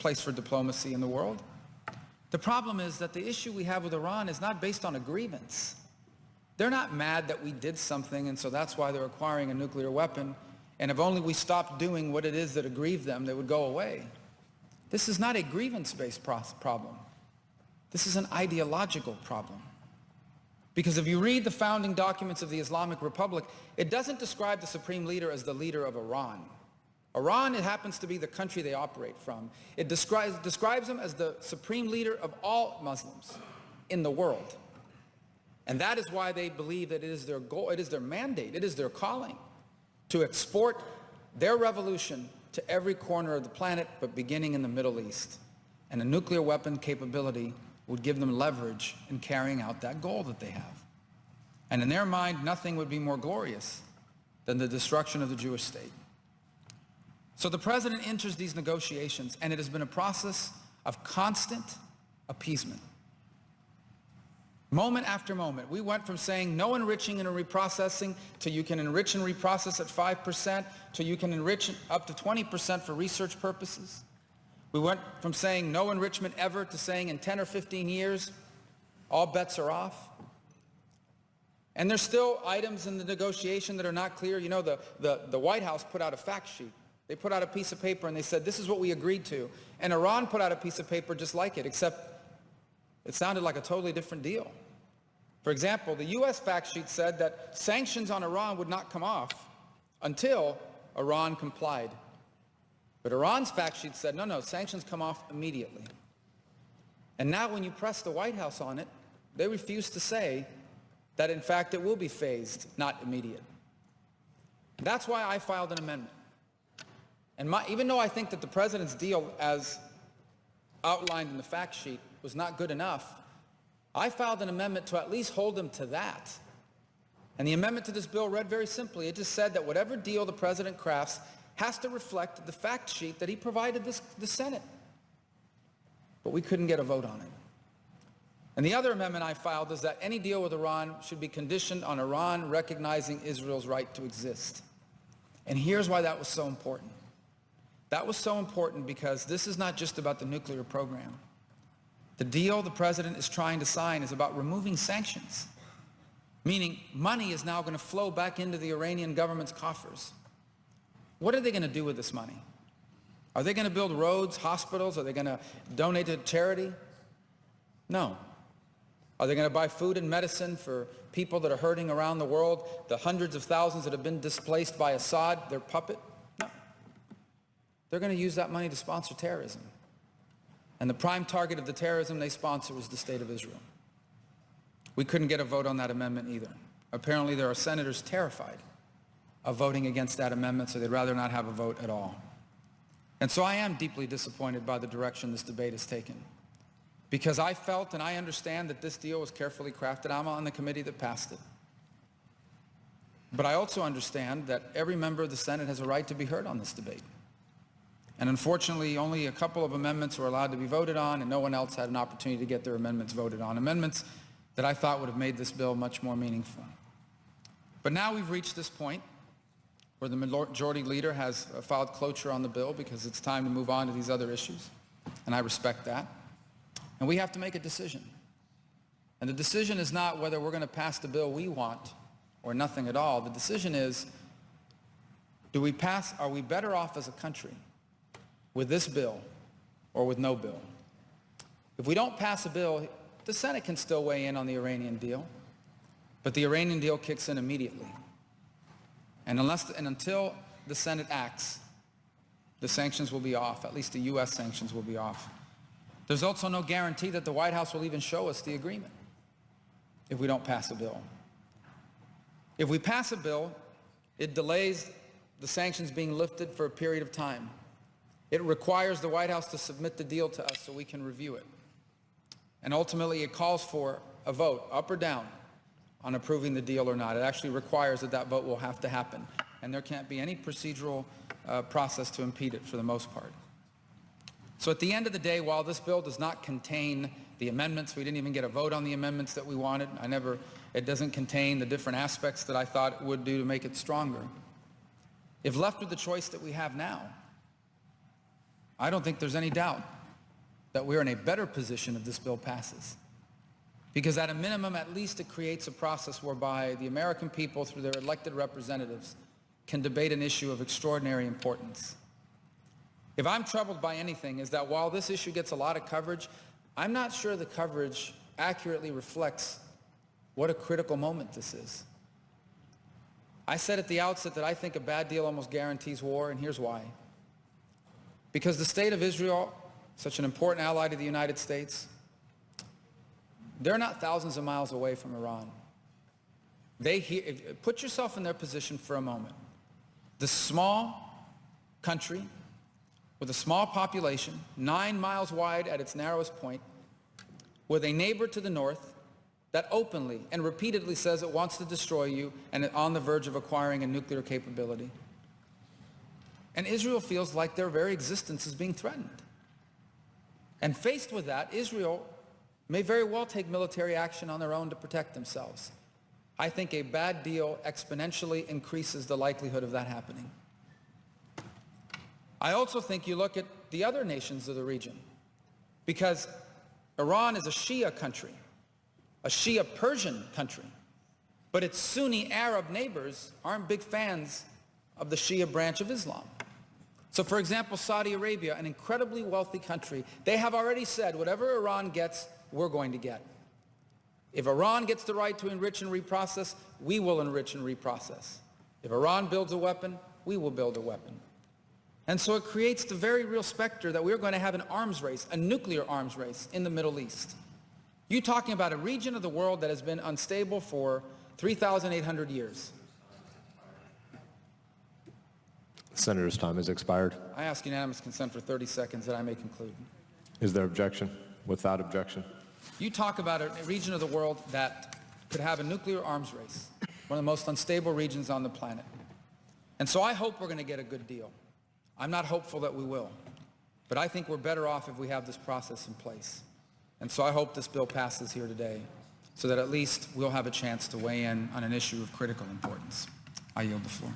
place for diplomacy in the world. The problem is that the issue we have with Iran is not based on a grievance. They're not mad that we did something, and so that's why they're acquiring a nuclear weapon. And if only we stopped doing what it is that aggrieved them, they would go away. This is not a grievance-based problem. This is an ideological problem. Because if you read the founding documents of the Islamic Republic, it doesn't describe the supreme leader as the leader of Iran. Iran, it happens to be the country they operate from. It describes him as the supreme leader of all Muslims in the world. And that is why they believe that it is their goal, it is their mandate, it is their calling to export their revolution to every corner of the planet, but beginning in the Middle East. And a nuclear weapon capability would give them leverage in carrying out that goal that they have. And in their mind, nothing would be more glorious than the destruction of the Jewish state. So the president enters these negotiations, and it has been a process of constant appeasement. Moment after moment, we went from saying no enriching and reprocessing to you can enrich and reprocess at 5% to you can enrich up to 20% for research purposes. We went from saying no enrichment ever to saying in 10 or 15 years, all bets are off. And there's still items in the negotiation that are not clear. You know, the White House put out a fact sheet. They put out a piece of paper and they said, this is what we agreed to. And Iran put out a piece of paper just like it, except it sounded like a totally different deal. For example, the U.S. fact sheet said that sanctions on Iran would not come off until Iran complied. But Iran's fact sheet said, no, sanctions come off immediately. And now when you press the White House on it, they refuse to say that in fact it will be phased, not immediate. That's why I filed an amendment. And even though I think that the president's deal as outlined in the fact sheet was not good enough, I filed an amendment to at least hold them to that. And the amendment to this bill read very simply. It just said that whatever deal the president crafts has to reflect the fact sheet that he provided the Senate. But we couldn't get a vote on it. And the other amendment I filed is that any deal with Iran should be conditioned on Iran recognizing Israel's right to exist. And here's why that was so important. That was so important because this is not just about the nuclear program. The deal the president is trying to sign is about removing sanctions, meaning money is now going to flow back into the Iranian government's coffers. What are they going to do with this money? Are they going to build roads, hospitals? Are they going to donate to charity? No. Are they going to buy food and medicine for people that are hurting around the world, the hundreds of thousands that have been displaced by Assad, their puppet? No. They're going to use that money to sponsor terrorism. And the prime target of the terrorism they sponsor is the state of Israel. We couldn't get a vote on that amendment either. Apparently there are senators terrified of voting against that amendment, so they'd rather not have a vote at all. And so I am deeply disappointed by the direction this debate has taken, because I felt and I understand that this deal was carefully crafted. I'm on the committee that passed it. But I also understand that every member of the Senate has a right to be heard on this debate. And unfortunately, only a couple of amendments were allowed to be voted on, and no one else had an opportunity to get their amendments voted on, amendments that I thought would have made this bill much more meaningful. But now we've reached this point where the majority leader has filed cloture on the bill because it's time to move on to these other issues, and I respect that. And we have to make a decision. And the decision is not whether we're going to pass the bill we want or nothing at all. The decision is, are we better off as a country with this bill or with no bill? If we don't pass a bill, the Senate can still weigh in on the Iranian deal, but the Iranian deal kicks in immediately. And until the Senate acts, the sanctions will be off, at least the U.S. sanctions will be off. There's also no guarantee that the White House will even show us the agreement if we don't pass a bill. If we pass a bill, it delays the sanctions being lifted for a period of time. It requires the White House to submit the deal to us so we can review it. And ultimately, it calls for a vote, up or down, on approving the deal or not. It actually requires that that vote will have to happen. And there can't be any procedural process to impede it for the most part. So at the end of the day, while this bill does not contain the amendments, we didn't even get a vote on the amendments that we wanted. It doesn't contain the different aspects that I thought it would do to make it stronger. If left with the choice that we have now, I don't think there's any doubt that we're in a better position if this bill passes. Because at a minimum, at least it creates a process whereby the American people, through their elected representatives, can debate an issue of extraordinary importance. If I'm troubled by anything, is that while this issue gets a lot of coverage, I'm not sure the coverage accurately reflects what a critical moment this is. I said at the outset that I think a bad deal almost guarantees war, and here's why. Because the state of Israel, such an important ally to the United States, they're not thousands of miles away from Iran. Put yourself in their position for a moment. The small country with a small population, 9 miles wide at its narrowest point, with a neighbor to the north that openly and repeatedly says it wants to destroy you and is on the verge of acquiring a nuclear capability. And Israel feels like their very existence is being threatened. And faced with that, Israel may very well take military action on their own to protect themselves. I think a bad deal exponentially increases the likelihood of that happening. I also think you look at the other nations of the region, because Iran is a Shia country, a Shia Persian country, but its Sunni Arab neighbors aren't big fans of the Shia branch of Islam. So for example, Saudi Arabia, an incredibly wealthy country, they have already said whatever Iran gets, we're going to get. If Iran gets the right to enrich and reprocess, we will enrich and reprocess. If Iran builds a weapon, we will build a weapon. And so it creates the very real specter that we're going to have an arms race, a nuclear arms race in the Middle East. You're talking about a region of the world that has been unstable for 3,800 years. Senator's time has expired. I ask unanimous consent for 30 seconds that I may conclude. Is there objection? Without objection. You talk about a region of the world that could have a nuclear arms race, one of the most unstable regions on the planet. And so I hope we're going to get a good deal. I'm not hopeful that we will, but I think we're better off if we have this process in place. And so I hope this bill passes here today so that at least we'll have a chance to weigh in on an issue of critical importance. I yield the floor.